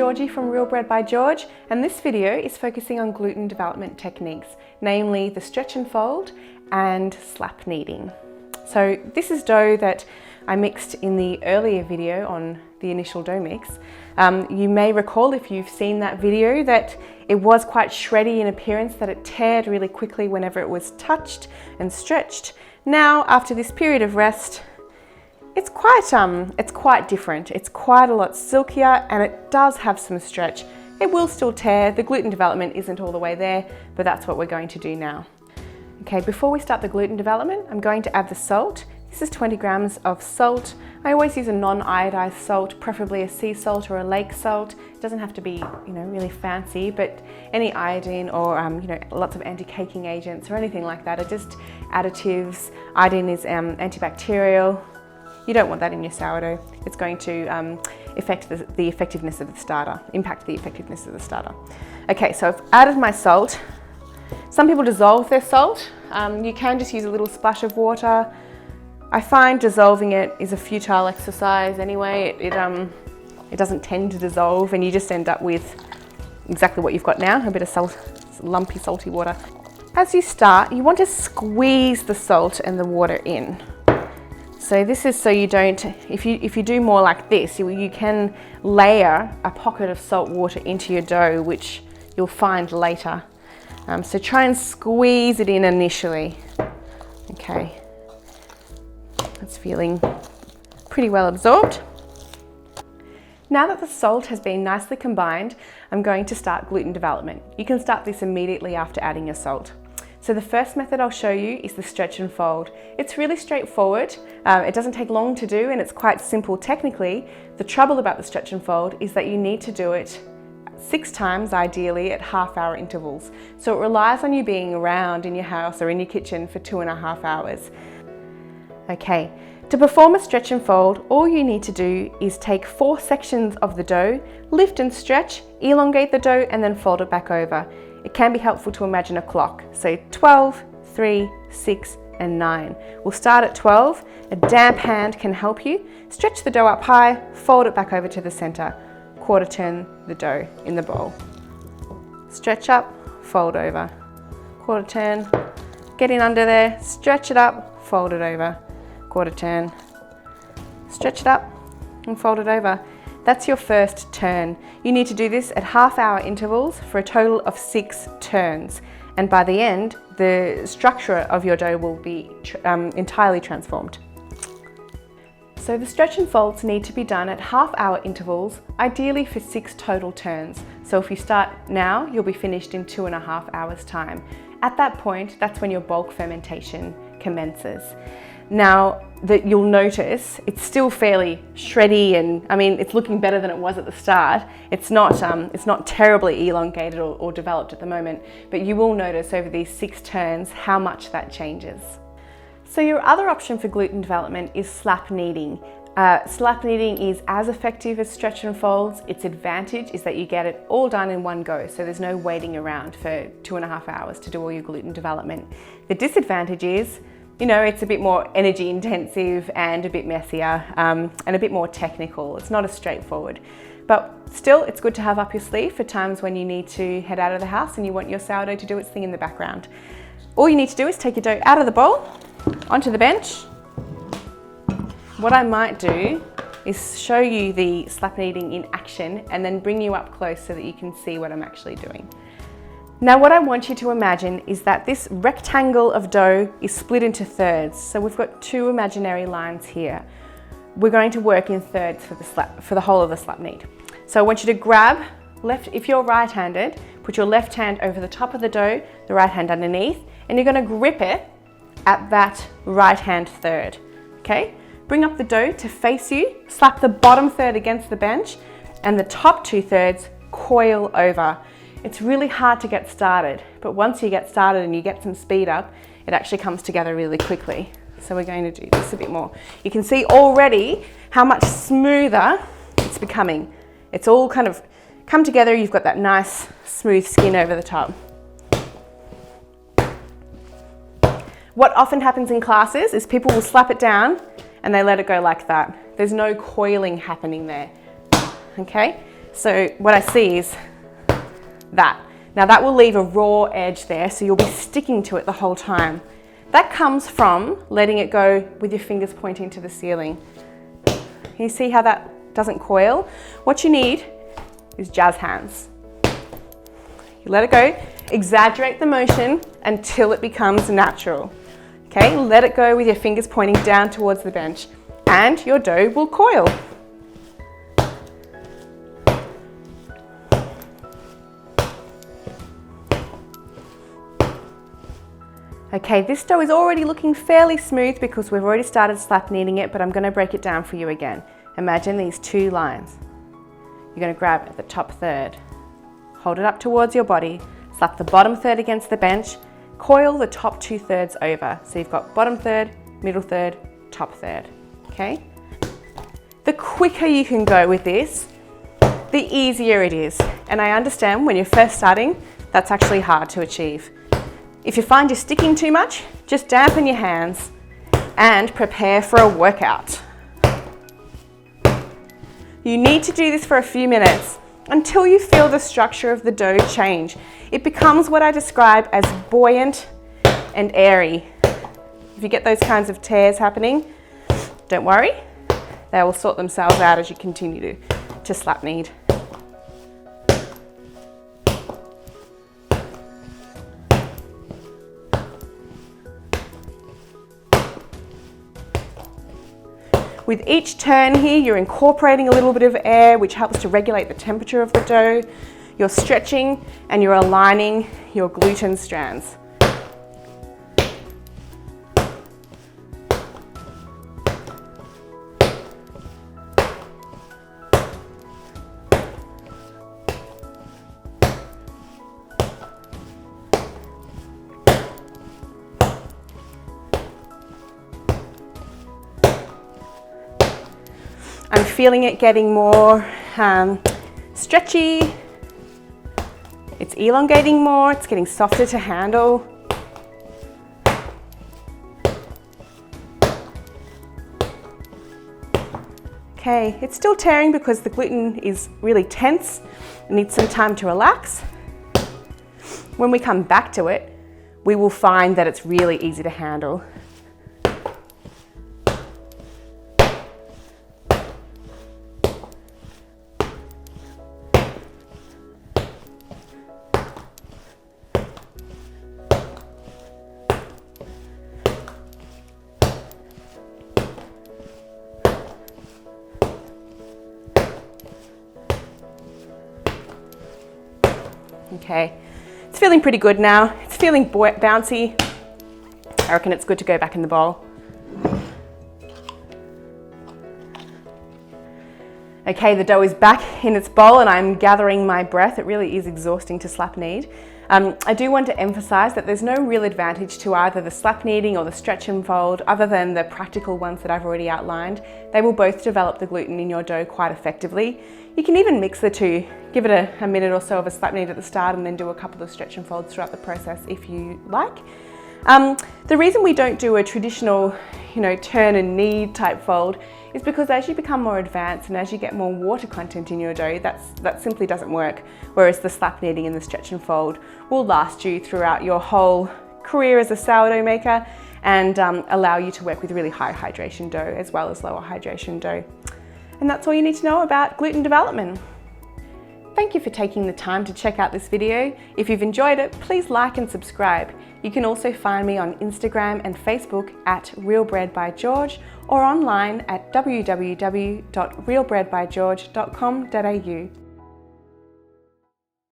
Georgie from Real Bread by George, and this video is focusing on gluten development techniques, namely the stretch and fold and slap kneading. So this is dough that I mixed in the earlier video on the initial dough mix. You may recall, if you've seen that video, that it was quite shreddy in appearance, that it teared really quickly whenever it was touched and stretched. Now, after this period of rest, it's quite different. It's quite a lot silkier and it does have some stretch. It will still tear. The gluten development isn't all the way there, but that's what we're going to do now. Okay, before we start the gluten development, I'm going to add the salt. This is 20 grams of salt. I always use a non-iodized salt, preferably a sea salt or a lake salt. It doesn't have to be, really fancy, but any iodine or, lots of anti-caking agents or anything like that are just additives. Iodine is antibacterial. You don't want that in your sourdough. It's going to affect the effectiveness of the starter, impact the effectiveness of the starter. Okay, so I've added my salt. Some people dissolve their salt. You can just use a little splash of water. I find dissolving it is a futile exercise anyway. It doesn't tend to dissolve and you just end up with exactly what you've got now, a bit of salt, lumpy salty water. As you start, you want to squeeze the salt and the water in. So this is so you don't, if you do more like this, you can layer a pocket of salt water into your dough, which you'll find later. So try and squeeze it in initially. Okay, that's feeling pretty well absorbed. Now that the salt has been nicely combined, I'm going to start gluten development. You can start this immediately after adding your salt. So the first method I'll show you is the stretch and fold. It's really straightforward. It doesn't take long to do and it's quite simple technically. The trouble about the stretch and fold is that you need to do it 6 times, ideally at half-hour intervals. So it relies on you being around in your house or in your kitchen for 2.5 hours. Okay, to perform a stretch and fold, all you need to do is take 4 sections of the dough, lift and stretch, elongate the dough and then fold it back over. It can be helpful to imagine a clock. So 12, 3, 6, and 9. We'll start at 12. A damp hand can help you. Stretch the dough up high, fold it back over to the center. Quarter turn the dough in the bowl. Stretch up, fold over. Quarter turn, get in under there, stretch it up, fold it over. Quarter turn, stretch it up and fold it over. That's your first turn. You need to do this at half-hour intervals for a total of 6 turns. And by the end, the structure of your dough will be entirely transformed. So the stretch and folds need to be done at half-hour intervals, ideally for 6 total turns. So if you start now, you'll be finished in 2.5 hours time. At that point, that's when your bulk fermentation commences. Now, that you'll notice it's still fairly shreddy and it's looking better than it was at the start. It's not terribly elongated or developed at the moment, but you will notice over these 6 turns how much that changes. So your other option for gluten development is slap kneading. Slap kneading is as effective as stretch and folds. Its advantage is that you get it all done in one go, so there's no waiting around for 2.5 hours to do all your gluten development. The disadvantage is, it's a bit more energy intensive and a bit messier and a bit more technical. It's not as straightforward, but still it's good to have up your sleeve for times when you need to head out of the house and you want your sourdough to do its thing in the background. All you need to do is take your dough out of the bowl, onto the bench. What I might do is show you the slap kneading in action and then bring you up close so that you can see what I'm actually doing. Now what I want you to imagine is that this rectangle of dough is split into thirds. So we've got 2 imaginary lines here. We're going to work in thirds for the whole of the slap knead. So I want you to grab if you're right-handed, put your left hand over the top of the dough, the right hand underneath, and you're going to grip it at that right-hand third. Okay? Bring up the dough to face you, slap the bottom third against the bench, and the top 2 thirds coil over. It's really hard to get started, but once you get started and you get some speed up, it actually comes together really quickly. So we're going to do this a bit more. You can see already how much smoother it's becoming. It's all kind of come together. You've got that nice smooth skin over the top. What often happens in classes is people will slap it down and they let it go like that. There's no coiling happening there. Okay? So what I see is that. Now that will leave a raw edge there, so you'll be sticking to it the whole time. That comes from letting it go with your fingers pointing to the ceiling. You see how that doesn't coil? What you need is jazz hands. You let it go, exaggerate the motion until it becomes natural. Okay, let it go with your fingers pointing down towards the bench, and your dough will coil. Okay, this dough is already looking fairly smooth because we've already started slap kneading it, but I'm going to break it down for you again. Imagine these two lines. You're going to grab at the top third, hold it up towards your body, slap the bottom third against the bench, coil the top 2/3 over. So you've got bottom third, middle third, top third, okay? The quicker you can go with this, the easier it is. And I understand when you're first starting, that's actually hard to achieve. If you find you're sticking too much, just dampen your hands and prepare for a workout. You need to do this for a few minutes until you feel the structure of the dough change. It becomes what I describe as buoyant and airy. If you get those kinds of tears happening, don't worry, they will sort themselves out as you continue to slap knead. With each turn here, you're incorporating a little bit of air, which helps to regulate the temperature of the dough. You're stretching and you're aligning your gluten strands. I'm feeling it getting more stretchy. It's elongating more, it's getting softer to handle. Okay, it's still tearing because the gluten is really tense. It needs some time to relax. When we come back to it, we will find that it's really easy to handle. Okay, it's feeling pretty good now. It's feeling bouncy. I reckon it's good to go back in the bowl. Okay, the dough is back in its bowl and I'm gathering my breath. It really is exhausting to slap knead. I do want to emphasize that there's no real advantage to either the slap kneading or the stretch and fold other than the practical ones that I've already outlined. They will both develop the gluten in your dough quite effectively. You can even mix the two. Give it a minute or so of a slap knead at the start and then do a couple of stretch and folds throughout the process if you like. The reason we don't do a traditional, turn and knead type fold is because as you become more advanced and as you get more water content in your dough, that simply doesn't work. Whereas the slap kneading and the stretch and fold will last you throughout your whole career as a sourdough maker and allow you to work with really high hydration dough as well as lower hydration dough. And that's all you need to know about gluten development. Thank you for taking the time to check out this video. If you've enjoyed it, please like and subscribe. You can also find me on Instagram and Facebook at realbreadbygeorge or online at www.realbreadbygeorge.com.au.